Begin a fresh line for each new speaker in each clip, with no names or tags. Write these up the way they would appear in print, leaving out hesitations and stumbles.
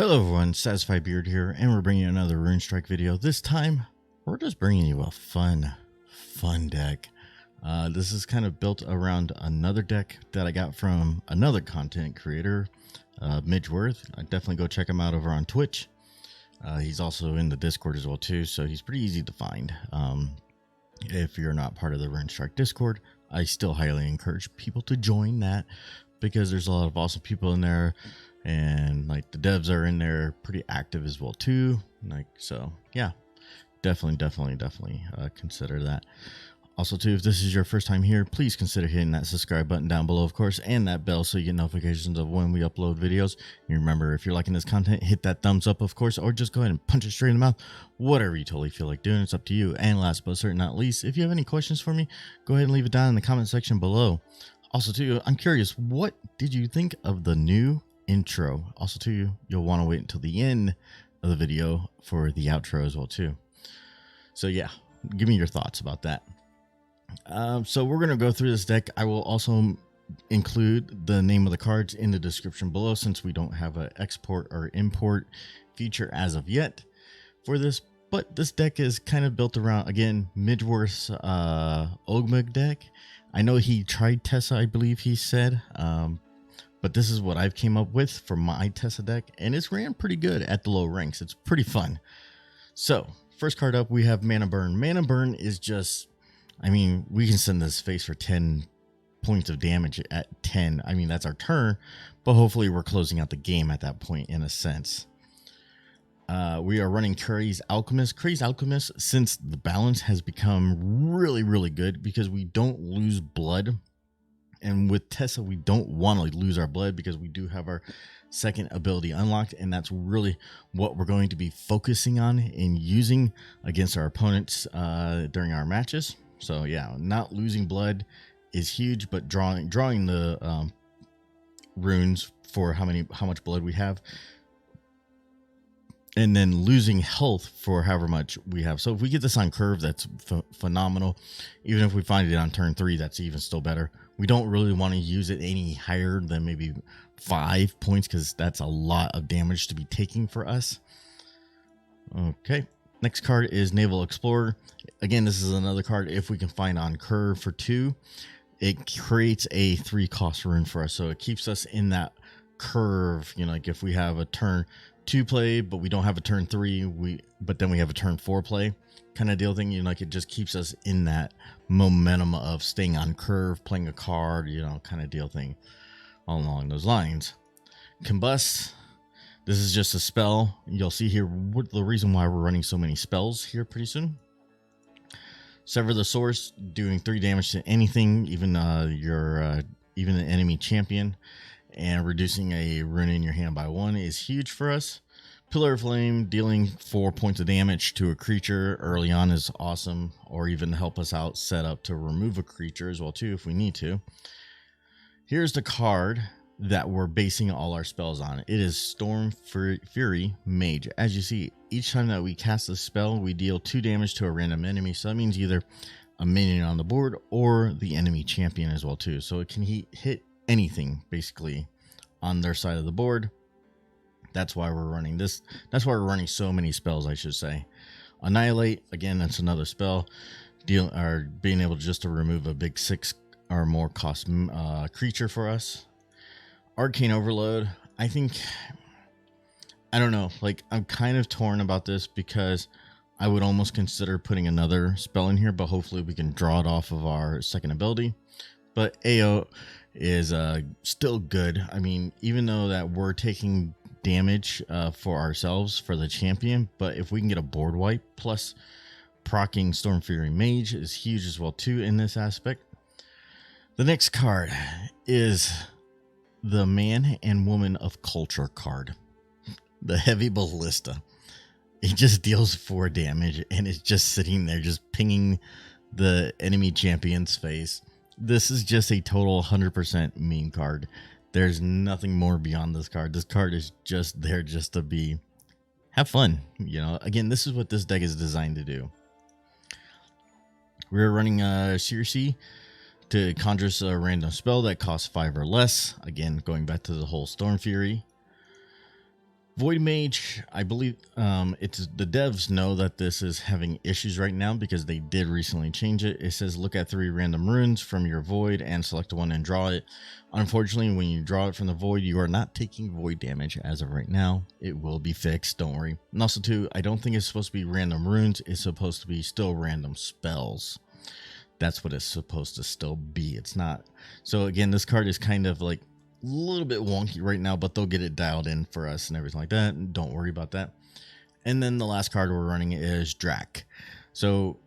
Hello everyone, SatisfiedBeard here, and we're bringing you another RuneStrike video. This time, we're just bringing you a fun deck. This is kind of built around another deck that I got from another content creator, Midgeworth. Definitely go check him out over on Twitch. He's also in the Discord as well too, so he's pretty easy to find. If you're not part of the RuneStrike Discord, I still highly encourage people to join that because there's a lot of awesome people in there. And like the devs are in there pretty active as well too. Like, so yeah, definitely consider that. Also too, if this is your first time here, please consider hitting that subscribe button down below, of course, and that bell so you get notifications of when we upload videos. And remember, if you're liking this content, hit that thumbs up, of course, or just go ahead and punch it straight in the mouth. Whatever you totally feel like doing, it's up to you. And last but certainly not least, if you have any questions for me, go ahead and leave it down in the comment section below. Also too, I'm curious, what did you think of the new intro? Also too, you'll want to wait until the end of the video for the outro as well too. So yeah, give me your thoughts about that. So we're going to go through this deck. I will also include the name of the cards in the description below since we don't have an export or import feature as of yet for this. But this deck is kind of built around, again, Midgeworth's Ogma deck. I know he tried Tessa, I believe he said, but this is what I've came up with for my Tessa deck, and it's ran pretty good at the low ranks. It's pretty fun. So, first card up, we have Mana Burn. Mana Burn is just, I mean, we can send this face for 10 points of damage at 10. I mean, that's our turn, but hopefully we're closing out the game at that point in a sense. We are running Crazed Alchemist. Crazed Alchemist, since the balance has become really good because we don't lose blood. And with Tessa, we don't want to lose our blood because we do have our second ability unlocked. And that's really what we're going to be focusing on and using against our opponents during our matches. So yeah, not losing blood is huge, but drawing the runes for how much blood we have. And then losing health for however much we have. So if we get this on curve, that's phenomenal. Even if we find it on turn 3, that's even still better. We don't really want to use it any higher than maybe 5 points because that's a lot of damage to be taking for us. Okay, next card is Naval Explorer. Again, this is another card if we can find on curve for 2. It creates a 3-cost rune for us, so it keeps us in that curve. You know, like if we have a turn 2 play, but we don't have a turn 3, but then we have a turn 4 play kind of deal thing. You know, like it just keeps us in that momentum of staying on curve, playing a card, you know, kind of deal thing all along those lines. Combust, this is just a spell. You'll see here what the reason why we're running so many spells here pretty soon. Sever the Source, doing 3 damage to anything, even even the enemy champion, and reducing a rune in your hand by 1 is huge for us. Pillar of Flame, dealing 4 points of damage to a creature early on is awesome, or even help us out set up to remove a creature as well too if we need to. Here's the card that we're basing all our spells on. It is Stormfury Mage. As you see, each time that we cast a spell, we deal 2 damage to a random enemy. So that means either a minion on the board or the enemy champion as well too. So it can hit anything basically on their side of the board. That's why we're running this. That's why we're running so many spells, I should say. Annihilate, again, that's another spell. Being able just to remove a big 6 or more cost creature for us. Arcane Overload, I don't know, like I'm kind of torn about this because I would almost consider putting another spell in here, but hopefully we can draw it off of our second ability. But AO is still good. I mean, even though that we're taking damage for ourselves for the champion, but if we can get a board wipe plus proccing Stormfury Mage is huge as well too in this aspect. The next card is the Man and Woman of Culture card, the Heavy Ballista. It just deals 4 damage and it's just sitting there just pinging the enemy champion's face. This is just a total 100% meme card. There's nothing more beyond this card. This card is just there just to have fun. You know, again, this is what this deck is designed to do. We're running Circe to conjure a random spell that costs 5 or less. Again, going back to the whole Stormfury. Void Mage, I believe it's the devs know that this is having issues right now because they did recently change it. It says look at 3 random runes from your void and select one and draw it. Unfortunately, when you draw it from the void, you are not taking void damage as of right now. It will be fixed, don't worry. And also too, I don't think it's supposed to be random runes. It's supposed to be still random spells. That's what it's supposed to still be. It's not. So again, this card is kind of like a little bit wonky right now, but they'll get it dialed in for us and everything like that. And don't worry about that. And then the last card we're running is Draq. So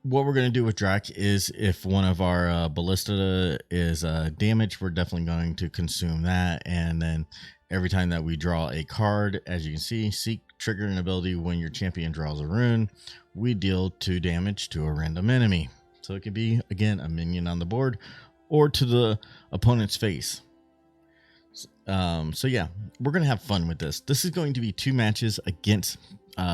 what we're going to do with Draq is if one of our Ballista is damaged, we're definitely going to consume that. And then every time that we draw a card, as you can see, seek trigger an ability when your champion draws a rune, we deal 2 damage to a random enemy. So it could be, again, a minion on the board or to the opponent's face. So yeah, we're going to have fun with this. This is going to be 2 matches against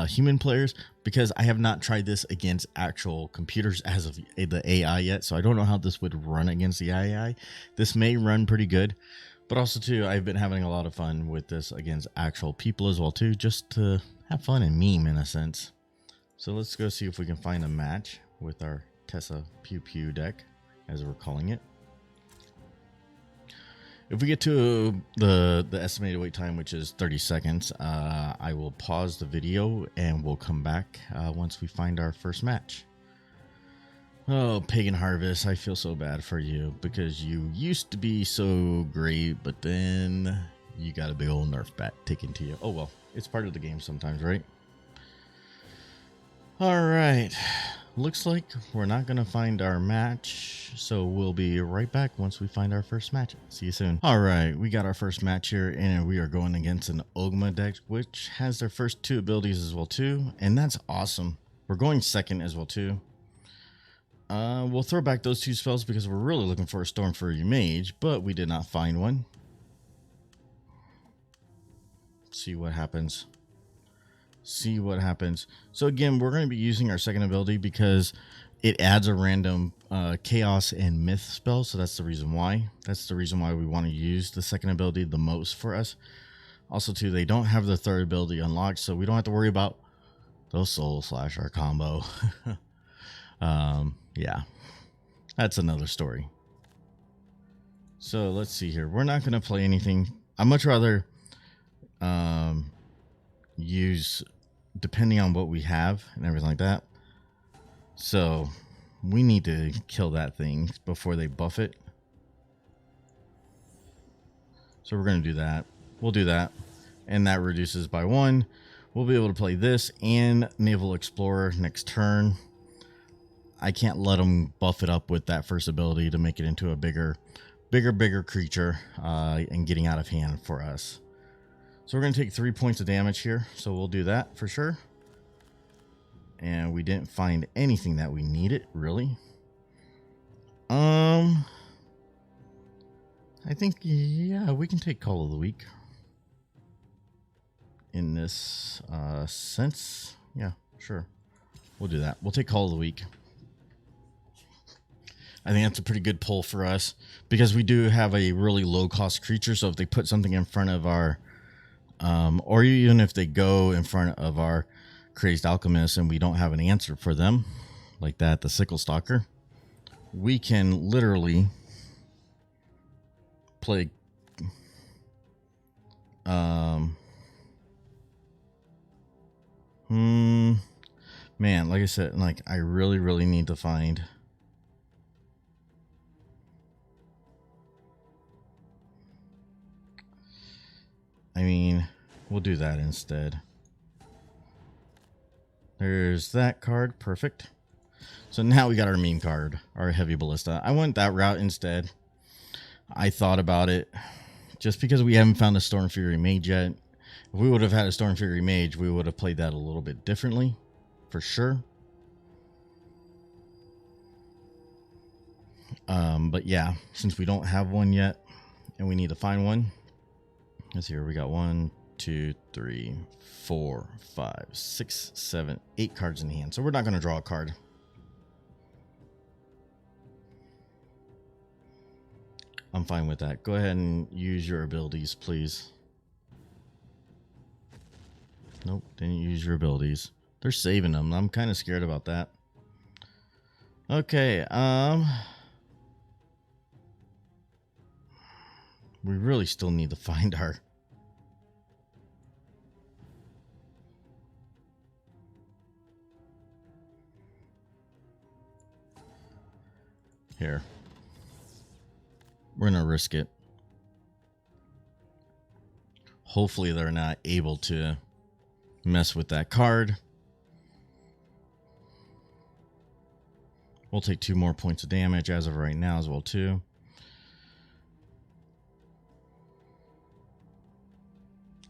human players because I have not tried this against actual computers as of the AI yet. So I don't know how this would run against the AI. This may run pretty good, but also too, I've been having a lot of fun with this against actual people as well too, just to have fun and meme in a sense. So let's go see if we can find a match with our Tessa Pew Pew deck, as we're calling it. If we get to the estimated wait time, which is 30 seconds, I will pause the video and we'll come back once we find our first match. Oh, Pagan Harvest, I feel so bad for you because you used to be so great, but then you got a big old nerf bat taken to you. Oh well, it's part of the game sometimes, right? All right. Looks like we're not going to find our match, so we'll be right back once we find our first match. See you soon. All right, we got our first match here, and we are going against an Ogma deck, which has their first 2 abilities as well, too, and that's awesome. We're going second as well, too. We'll throw back those 2 spells because we're really looking for a Stormfury Mage, but we did not find one. See what happens. See what happens. So again, we're going to be using our second ability because it adds a random chaos and myth spell. So that's the reason why. That's the reason why we want to use the second ability the most for us. Also too, they don't have the third ability unlocked, so we don't have to worry about those soul slasher combo. Yeah, that's another story. So let's see here. We're not going to play anything. I'd much rather use, depending on what we have and everything like that. So we need to kill that thing before they buff it. So we're going to do that. We'll do that. And that reduces by 1. We'll be able to play this and Naval Explorer next turn. I can't let them buff it up with that first ability to make it into a bigger creature and getting out of hand for us. So we're going to take 3 points of damage here. So we'll do that for sure. And we didn't find anything that we needed, really. I think, yeah, we can take Call of the Week. In this sense. Yeah, sure. We'll do that. We'll take Call of the Week. I think that's a pretty good pull for us. Because we do have a really low cost creature. So if they put something in front of our... or even if they go in front of our Crazed Alchemist and we don't have an answer for them, like that, the Sickle Stalker, we can literally play man, like I said, like I really need to find we'll do that instead. There's that card. Perfect. So now we got our meme card, our heavy ballista. I went that route instead. I thought about it just because we haven't found a Stormfury Mage yet. If we would have had a Stormfury Mage, we would have played that a little bit differently, for sure. But yeah, since we don't have one yet and we need to find one. Let's see here. We got 1, 2, 3, 4, 5, 6, 7, 8 cards in hand. So we're not going to draw a card. I'm fine with that. Go ahead and use your abilities, please. Nope, didn't use your abilities. They're saving them. I'm kind of scared about that. Okay, we really still need to find our... Here. We're gonna risk it. Hopefully they're not able to mess with that card. We'll take 2 more points of damage as of right now as well too.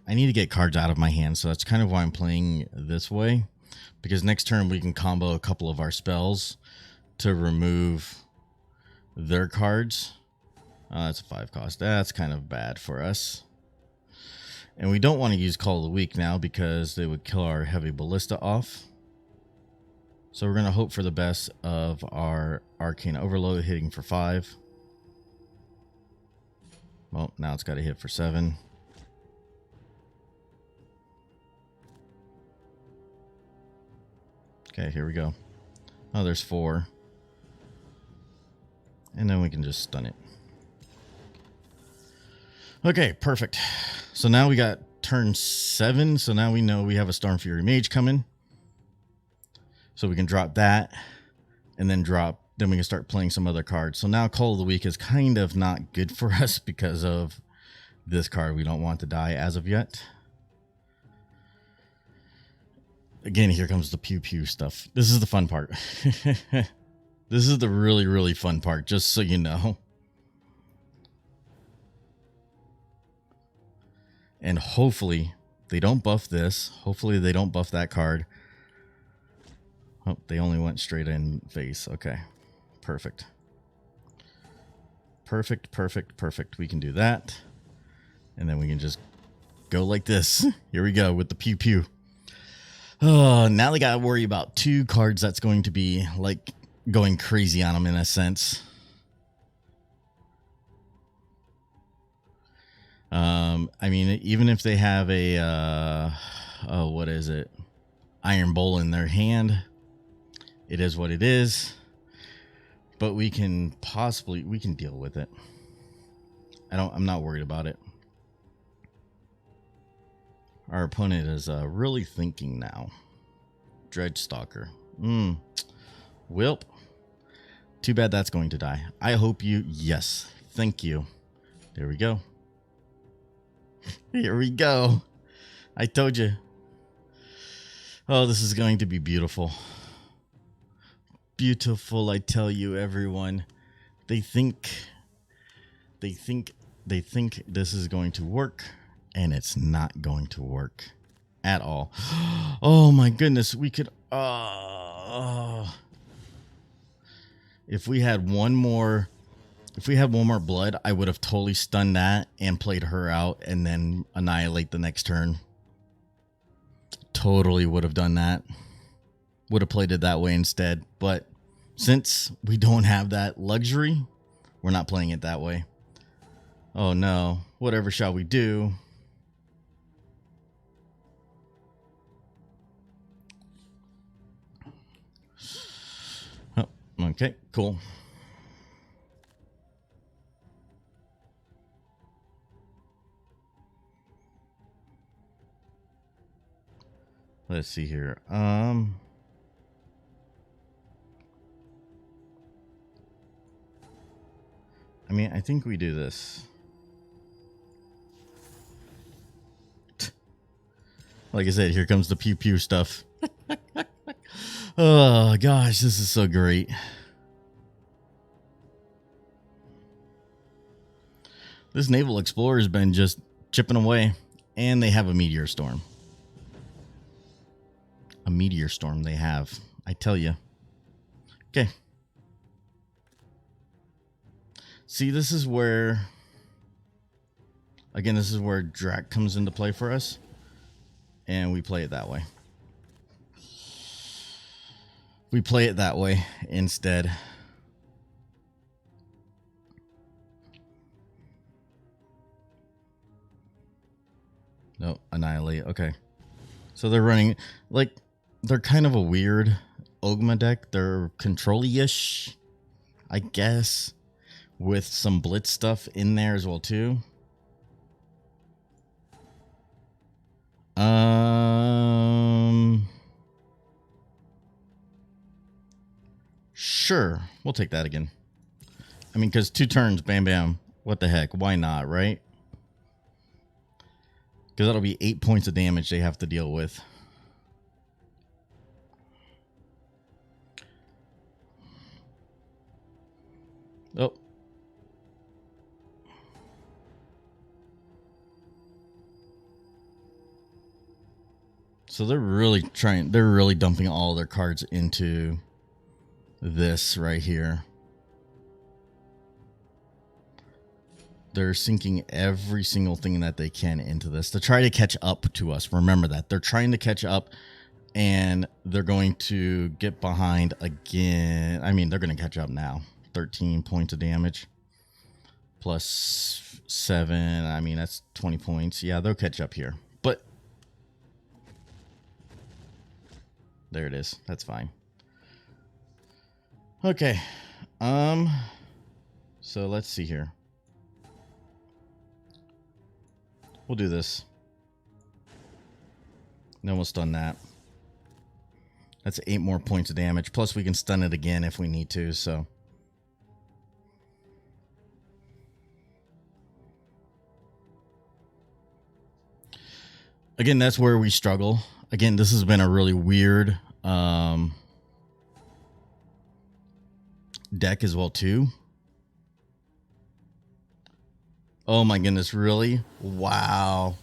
I need to get cards out of my hand, so that's kind of why I'm playing this way. Because next turn we can combo a couple of our spells to remove their cards. That's a 5 cost. That's kind of bad for us. And we don't want to use Call of the Week now because they would kill our heavy Ballista off. So we're going to hope for the best of our Arcane Overload hitting for 5. Well, now it's got to hit for 7. Okay, here we go. Oh, there's 4. And then we can just stun it. Okay, perfect. So now we got turn 7. So now we know we have a Stormfury Mage coming. So we can drop that and then then we can start playing some other cards. So now Call of the Week is kind of not good for us because of this card. We don't want to die as of yet. Again, here comes the pew pew stuff. This is the fun part. This is the really, really fun part, just so you know. And hopefully they don't buff this. Hopefully they don't buff that card. Oh, they only went straight in face. Okay, perfect. Perfect, perfect, perfect. We can do that. And then we can just go like this. Here we go with the pew pew. Oh, now they got to worry about 2 cards that's going to be like going crazy on them in a sense. I mean, even if they have a, what is it? Iron Bowl in their hand, it is what it is. But we can deal with it. I'm not worried about it. Our opponent is really thinking now. Dredge Stalker. Wilp. Too bad that's going to die. I hope you... Yes. Thank you. There we go. Here we go. I told you. Oh, this is going to be beautiful. Beautiful, I tell you, everyone. They think this is going to work, and it's not going to work at all. Oh my goodness, we could... If we had one more blood, I would have totally stunned that and played her out and then annihilate the next turn. Totally would have done that. Would have played it that way instead. But since we don't have that luxury, we're not playing it that way. Oh no. Whatever shall we do? Oh, okay, cool. Let's see here. I mean, I think we do this. Like I said, here comes the pew pew stuff. Oh gosh, this is so great. This Naval Explorer has been just chipping away, and they have a meteor storm. A meteor storm they have, I tell you. Okay. See, this is where, again, this is where Draq comes into play for us. And we play it that way. We play it that way instead. No, Annihilate. Okay. So they're running, like, they're kind of a weird Ogma deck. They're control-y-ish, I guess, with some blitz stuff in there as well, too. Sure, we'll take that again. I mean, because 2 turns, bam, bam. What the heck? Why not, right? Because that'll be 8 points of damage they have to deal with. Oh. So they're really dumping all their cards into this right here. They're sinking every single thing that they can into this to try to catch up to us. Remember that. They're trying to catch up, and they're going to get behind again. I mean, they're going to catch up now. 13 points of damage. Plus 7. I mean, that's 20 points. Yeah, they'll catch up here. But there it is. That's fine. Okay. So let's see here. We'll do this. Then we'll stun that. That's 8 more points of damage. Plus we can stun it again if we need to, so. Again, that's where we struggle. Again, this has been a really weird deck as well, too. Oh my goodness, really? Wow.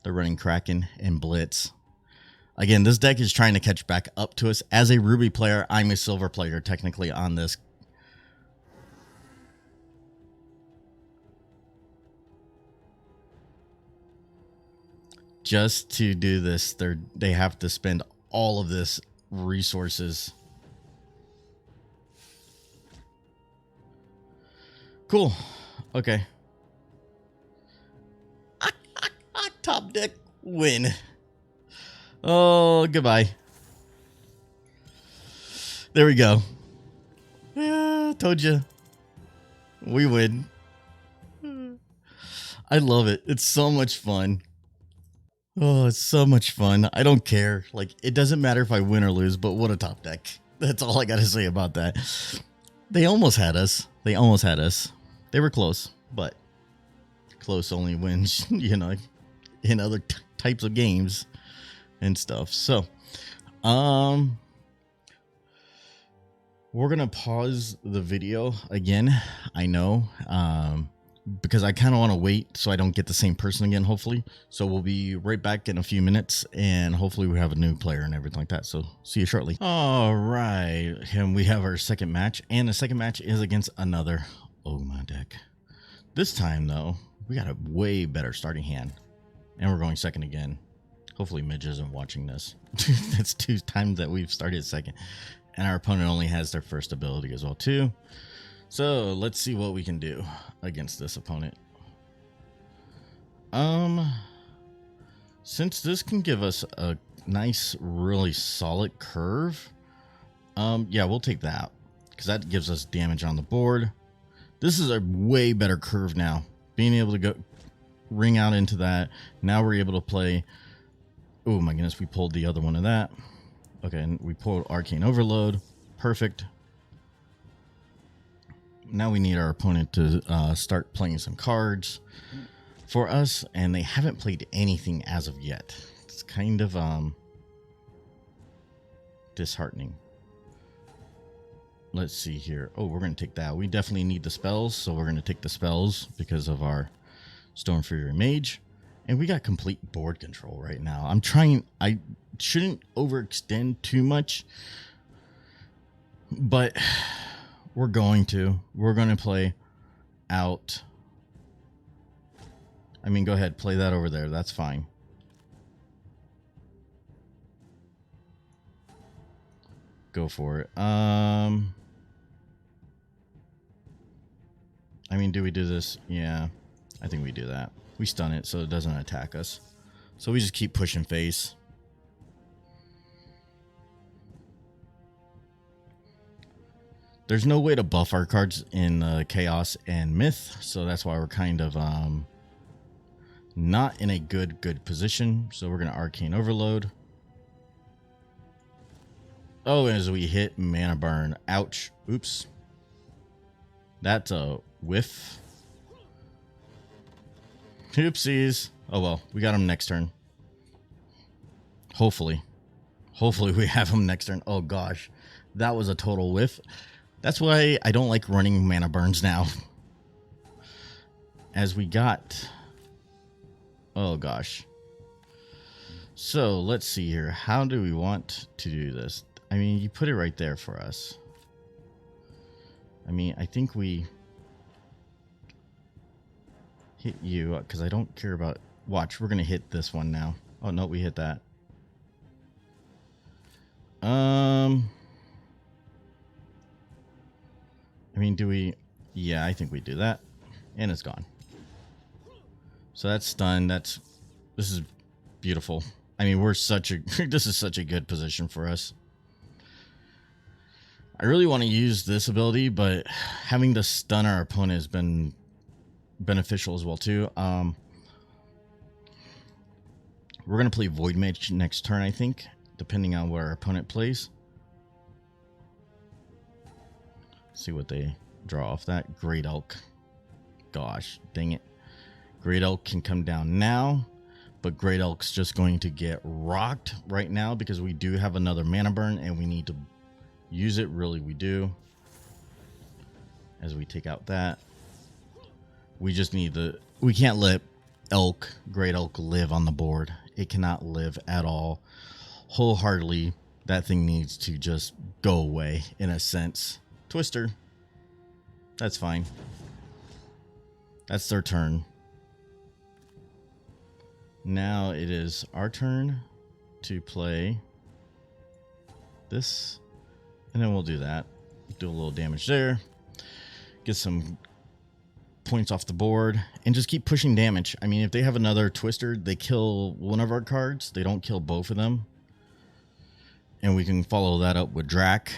They're running Kraken and Blitz. Again, this deck is trying to catch back up to us. As a Ruby player, I'm a Silver player technically on this. Just to do this, they have to spend all of this resources. Cool. Okay. Top deck win. Oh, goodbye. There we go. Yeah, told you. We win. I love it. It's so much fun. Oh, it's so much fun. I don't care. Like, it doesn't matter if I win or lose, but what a top deck. That's all I got to say about that. They almost had us. They almost had us. They were close, but close only wins, you know, in other types of games and stuff. So, we're going to pause the video again. I know, because I kind of want to wait so I don't get the same person again, hopefully. So we'll be right back in a few minutes, and hopefully we have a new player and everything like that. So see you shortly. All right. And we have our second match, and the second match is against another Ogma deck. This time, though, we got a way better starting hand, and we're going second again. Hopefully Midge isn't watching this. That's 2 times that we've started second, and our opponent only has their first ability as well, too. So let's see what we can do against this opponent. Since this can give us a nice, really solid curve, yeah, we'll take that, because that gives us damage on the board. This is a way better curve now. Being able to go ring out into that. Now we're able to play. Oh my goodness, we pulled the other one of that. Okay, and we pulled Arcane Overload. Perfect. Now we need our opponent to start playing some cards for us, and they haven't played anything as of yet. It's kind of disheartening. Let's see here. Oh, we're going to take that. We definitely need the spells, so we're going to take the spells because of our Stormfury Mage. And we got complete board control right now. I shouldn't overextend too much, but we're going to play out. I mean, go ahead, play that over there. That's fine. Go for it. I mean, do we do this? Yeah, I think we do that. We stun it so it doesn't attack us. So we just keep pushing face. There's no way to buff our cards in Chaos and Myth, so that's why we're kind of not in a good position. So we're going to Arcane Overload. Oh, as we hit Mana Burn. Ouch. Oops. That's a whiff. Oopsies. Oh well, we got him next turn. Hopefully. Hopefully we have him next turn. Oh gosh. That was a total whiff. That's why I don't like running mana burns now. As we got... Oh gosh. So let's see here. How do we want to do this? I mean, you put it right there for us. I mean, I think we hit you because I don't care about... Watch, we're going to hit this one now. Oh no, we hit that. I mean, do we... Yeah, I think we do that. And it's gone. So that's stunned. This is beautiful. I mean, we're such a... This is such a good position for us. I really want to use this ability, but having to stun our opponent has been beneficial as well, too. We're going to play Void Mage next turn, I think, depending on where our opponent plays. See what they draw off that. Great Elk. Gosh, dang it. Great Elk can come down now, but Great Elk's just going to get rocked right now because we do have another mana burn and we need to use it. Really, we do. As we take out that, we just need the... We can't let Elk, Great Elk, live on the board. It cannot live at all. Wholeheartedly, that thing needs to just go away in a sense. Twister. That's fine. That's their turn. Now it is our turn to play this. And then we'll do that. Do a little damage there. Get some points off the board. And just keep pushing damage. I mean, if they have another Twister, they kill one of our cards. They don't kill both of them. And we can follow that up with Draq.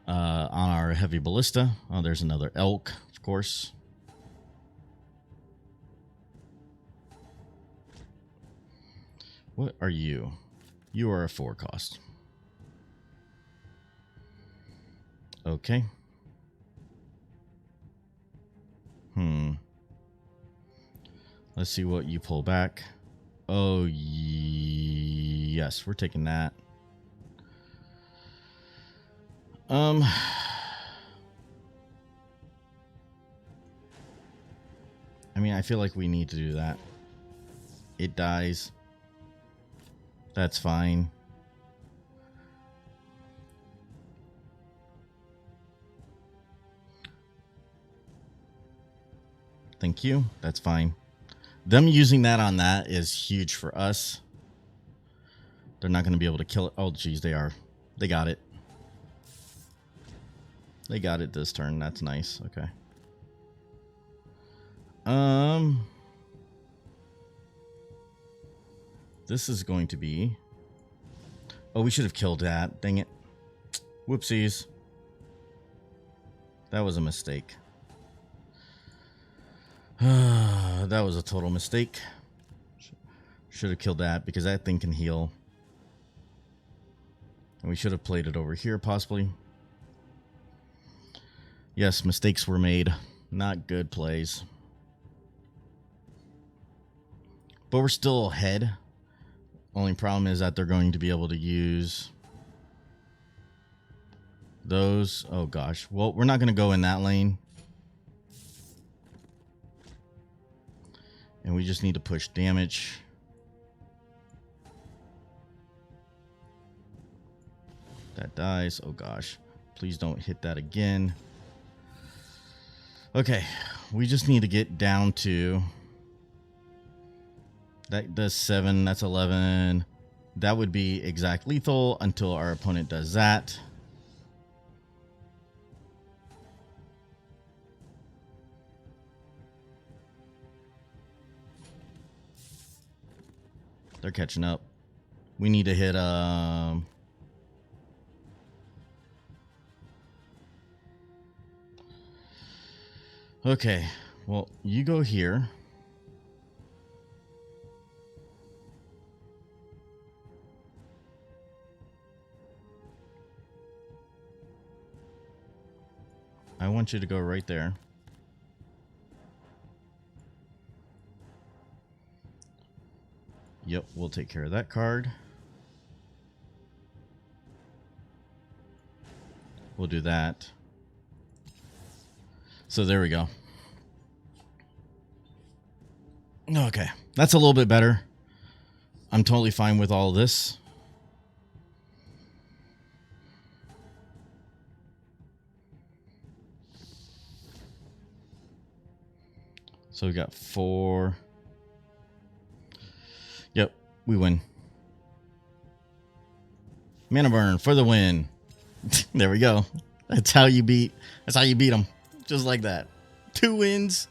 On our heavy Ballista. Oh, there's another Elk, of course. What are you? You are a 4 cost. Okay. Let's see what you pull back. Oh, yes, we're taking that. I mean, I feel like we need to do that. It dies. That's fine. Thank you. That's fine. Them using that on that is huge for us. They're not going to be able to kill it. Oh, geez, they are. They got it. They got it this turn. That's nice. Okay. This is going to be... Oh, we should have killed that. Dang it. Whoopsies. That was a mistake. That was a total mistake. Should have killed that because that thing can heal. And we should have played it over here possibly. Yes, mistakes were made. Not good plays. But we're still ahead. Only problem is that they're going to be able to use those. Oh gosh. Well, we're not going to go in that lane. And we just need to push damage. That dies. Oh gosh. Please don't hit that again. Okay. We just need to get down to... That does 7. That's 11. That would be exact lethal until our opponent does that. They're catching up. We need to hit okay, well, you go here. I want you to go right there. Yep, we'll take care of that card. We'll do that. So there we go. Okay, that's a little bit better. I'm totally fine with all this. So we got 4. Yep, we win. Mana burn for the win. There we go. That's how you beat them. Just like that. 2 wins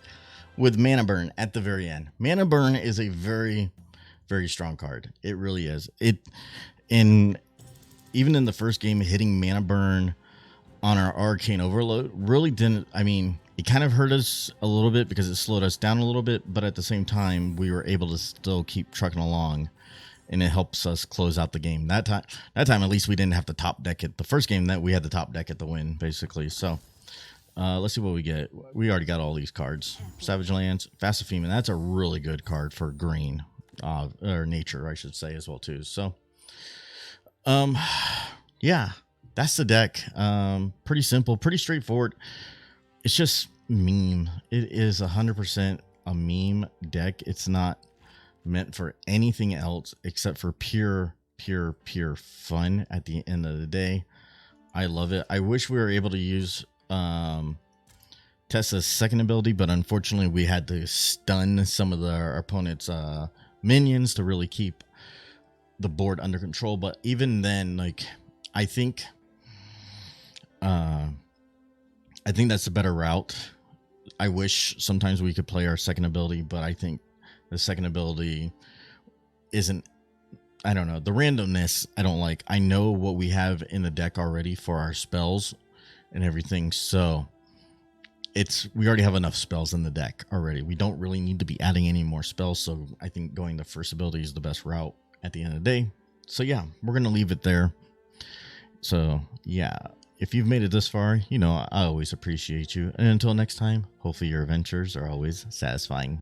with mana burn at the very end. Mana burn is a very, very strong card. It really is. Even in the first game, hitting mana burn on our Arcane Overload really didn't, I mean, it kind of hurt us a little bit because it slowed us down a little bit, but at the same time, we were able to still keep trucking along, and it helps us close out the game. That time, at least we didn't have to top deck it. The first game that we had to top deck it to win, basically. So let's see what we get. We already got all these cards. Savage Lands, Fastifeman. That's a really good card for green, or nature, I should say, as well too. So, yeah, that's the deck. Pretty simple, pretty straightforward. It's just meme. It is 100% a meme deck. It's not meant for anything else except for pure fun at the end of the day. I love it. I wish we were able to use Tessa's second ability, but unfortunately we had to stun some of our opponent's minions to really keep the board under control. But even then, like, I think that's a better route. I wish sometimes we could play our second ability, but I think the second ability isn't, I don't know, the randomness I don't like. I know what we have in the deck already for our spells and everything, so we already have enough spells in the deck already. We don't really need to be adding any more spells, so I think going the first ability is the best route at the end of the day. So yeah, we're going to leave it there. So yeah, if you've made it this far, you know, I always appreciate you. And until next time, hopefully your adventures are always satisfying.